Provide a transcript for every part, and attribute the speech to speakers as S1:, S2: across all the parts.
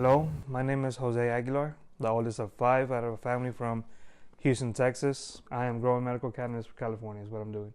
S1: Hello, my name is Jose Aguilar, the oldest of five out of a family from Houston, Texas. I am growing medical cannabis for California is what I'm doing.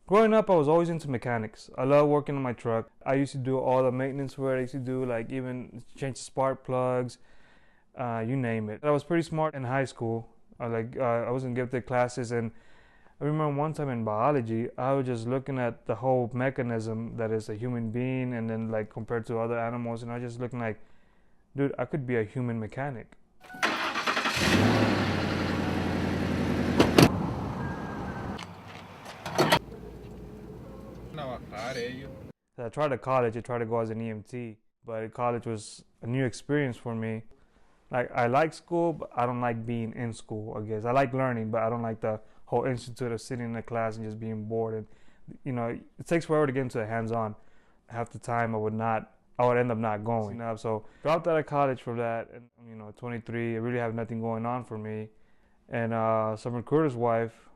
S1: Growing up, I was always into mechanics. I love working on my truck. I used to do all the maintenance work. I used to do like even change the spark plugs, you name it. I was pretty smart in high school. I was in gifted classes, and I remember one time in biology, I was just looking at the whole mechanism that is a human being, and then like compared to other animals, and I was just looking like, dude, I could be a human mechanic. So I tried to college. I tried to go as an EMT, but college was a new experience for me. Like I like school, but I don't like being in school. I guess I like learning, but I don't like the whole institute of sitting in a class and just being bored. And it takes forever to get into a hands-on. Half the time, I would end up not going. So dropped out of college for that, and 23. I really have nothing going on for me. And some recruiter's wife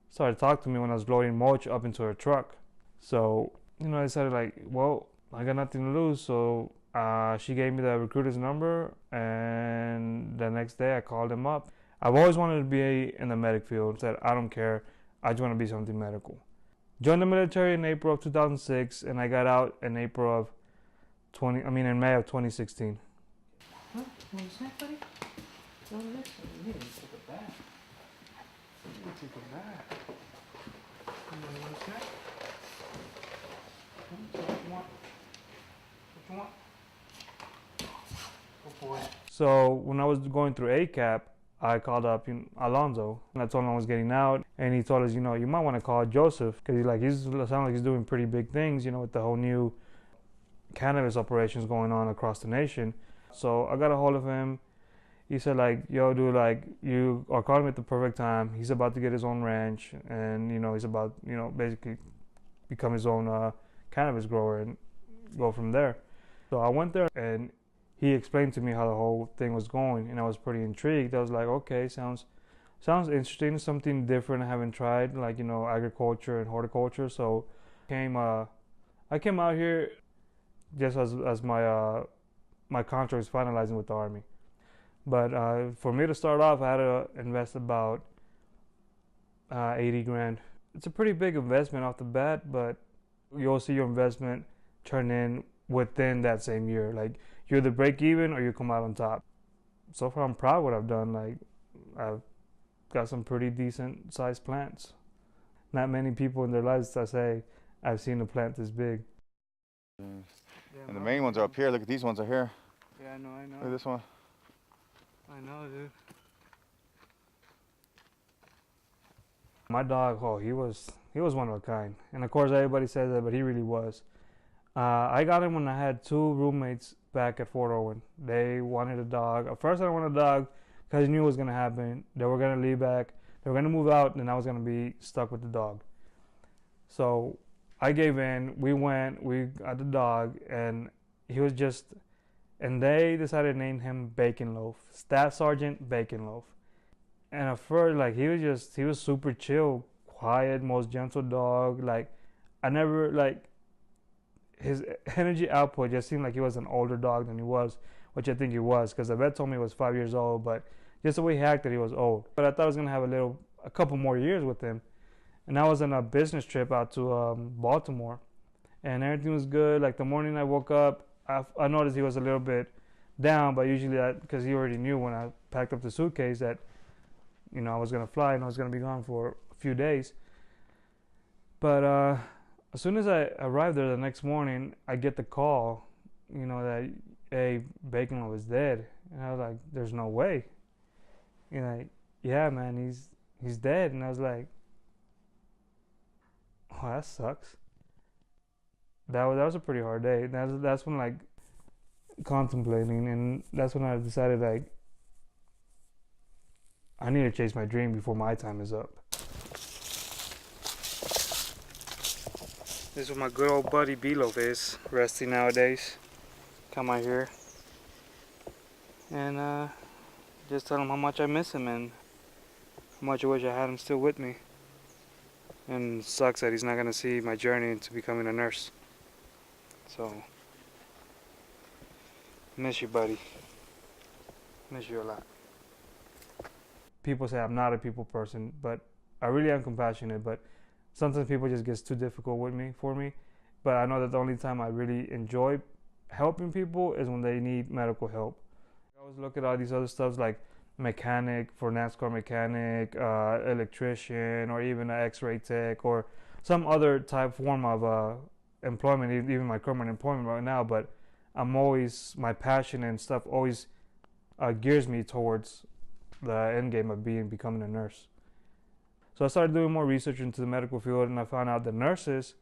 S1: started talking to me when I was loading mulch up into her truck. So I decided like, well, I got nothing to lose, so she gave me the recruiter's number, and the next day I called him up. I've always wanted to be in the medic field. Said I don't care, I just want to be something medical. Joined the military in April of 2006, and I got out in May of 2016.
S2: Huh? What is that, buddy? No, that's you need to take a bath. You need to take a bath. You want a snack? What you want? What you want? Go for it.
S1: So when I was going through ACAP, I called up Alonzo, and I told him I was getting out, and he told us, you might want to call Joseph, because he's sounds like he's doing pretty big things, with the whole new cannabis operations going on across the nation. So I got a hold of him. He said like, yo, dude, like you are calling me at the perfect time. He's about to get his own ranch, and he's about basically become his own cannabis grower and go from there. So I went there, and he explained to me how the whole thing was going, and I was pretty intrigued. I was like, okay, sounds interesting, something different I haven't tried, like agriculture and horticulture. So I came out here just as my contract was finalizing with the Army. But for me to start off, I had to invest about 80 grand. It's a pretty big investment off the bat, but you'll see your investment turn in within that same year. Like you either break even or you come out on top. So far, I'm proud of what I've done. Like I've got some pretty decent sized plants. Not many people in their lives I say I've seen a plant this big.
S3: And the main ones are up here. Look at these ones are here.
S2: Yeah, I know.
S3: Look at this one.
S2: I know, dude.
S1: My dog, he was one of a kind. And of course, everybody says that, but he really was. I got him when I had two roommates back at Fort Owen. They wanted a dog. At first, I didn't want a dog because I knew what was going to happen. They were going to leave back. They were going to move out, and I was going to be stuck with the dog. So I gave in. We got the dog, and he was just, and they decided to name him Bacon Loaf, Staff Sergeant Bacon Loaf. And at first, like, he was super chill, quiet, most gentle dog. Like, his energy output just seemed like he was an older dog than he was, which I think he was, because the vet told me he was 5 years old, but just the way he acted, he was old. But I thought I was going to have a couple more years with him. And I was on a business trip out to Baltimore, and everything was good. Like the morning I woke up, I noticed he was a little bit down, but usually because he already knew when I packed up the suitcase that I was going to fly and I was going to be gone for a few days. But as soon as I arrived there the next morning, I get the call, that, hey, Bacon was dead. And I was like, there's no way. Yeah, man, he's dead. And I was like, oh, that sucks. that was a pretty hard day. That's when like contemplating, and that's when I decided like I need to chase my dream before my time is up. This is what my good old buddy Belof is, resting nowadays. Come out here and just tell him how much I miss him and how much I wish I had him still with me. And it sucks that he's not gonna see my journey into becoming a nurse. So, miss you, buddy. Miss you a lot. People say I'm not a people person, but I really am compassionate, but sometimes people just get too difficult for me. But I know that the only time I really enjoy helping people is when they need medical help. I always look at all these other stuff like mechanic for NASCAR mechanic, electrician, or even an X-ray tech, or some other type form of employment, even my current employment right now. But my passion and stuff always gears me towards the end game of becoming a nurse. So I started doing more research into the medical field, and I found out that nurses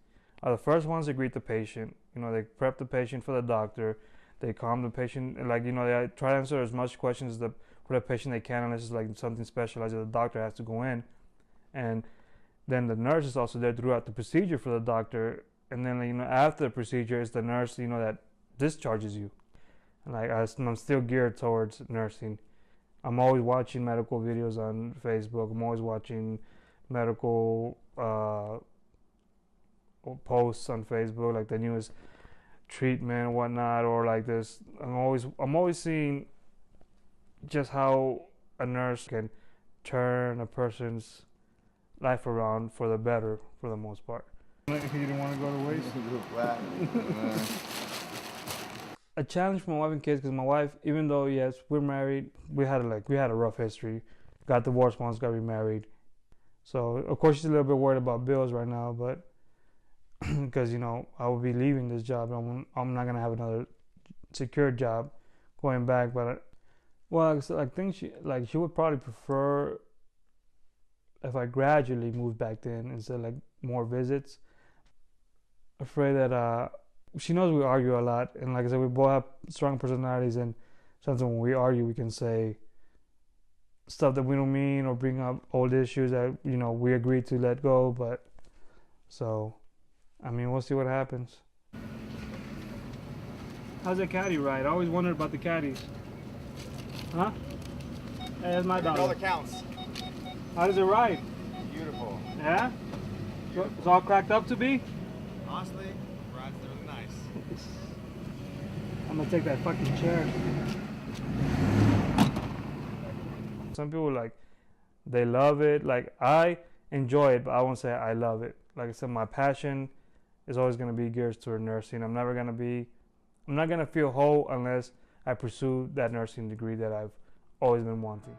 S1: are the first ones to greet the patient. You know, they prep the patient for the doctor. They calm the patient, like, you know, they try to answer as much questions for the patient they can, unless it's like something specialized that the doctor has to go in. And then the nurse is also there throughout the procedure for the doctor. And then, you know, after the procedure, it's the nurse, you know, that discharges you. And like I'm still geared towards nursing. I'm always watching medical videos on Facebook. I'm always watching medical posts on Facebook, like the newest treatment and whatnot, or like this. I'm always seeing just how a nurse can turn a person's life around for the better, for the most part.
S2: You didn't want to go to waste?
S1: A challenge for my wife and kids, because my wife, even though yes we're married, we had a rough history. Got divorced once, got remarried. So of course she's a little bit worried about bills right now, but because you know I will be leaving this job, and I'm not gonna have another secure job going back. But I think she would probably prefer if I gradually moved back in instead of like more visits. Afraid that she knows we argue a lot, and like I said, we both have strong personalities, and sometimes when we argue, we can say stuff that we don't mean or bring up old issues that, you know, we agreed to let go. But so, I mean, we'll see what happens. How's that caddy ride? I always wondered about the caddies. Huh? Hey, that's my dog.
S3: All the counts.
S1: How does it ride?
S3: Beautiful.
S1: Yeah? It's all cracked up to be?
S3: Honestly, rides really nice.
S1: I'm gonna take that fucking chair. Some people they love it. Like, I enjoy it, but I won't say I love it. Like I said, my passion is always gonna be geared toward nursing. I'm not gonna feel whole unless I pursue that nursing degree that I've always been wanting.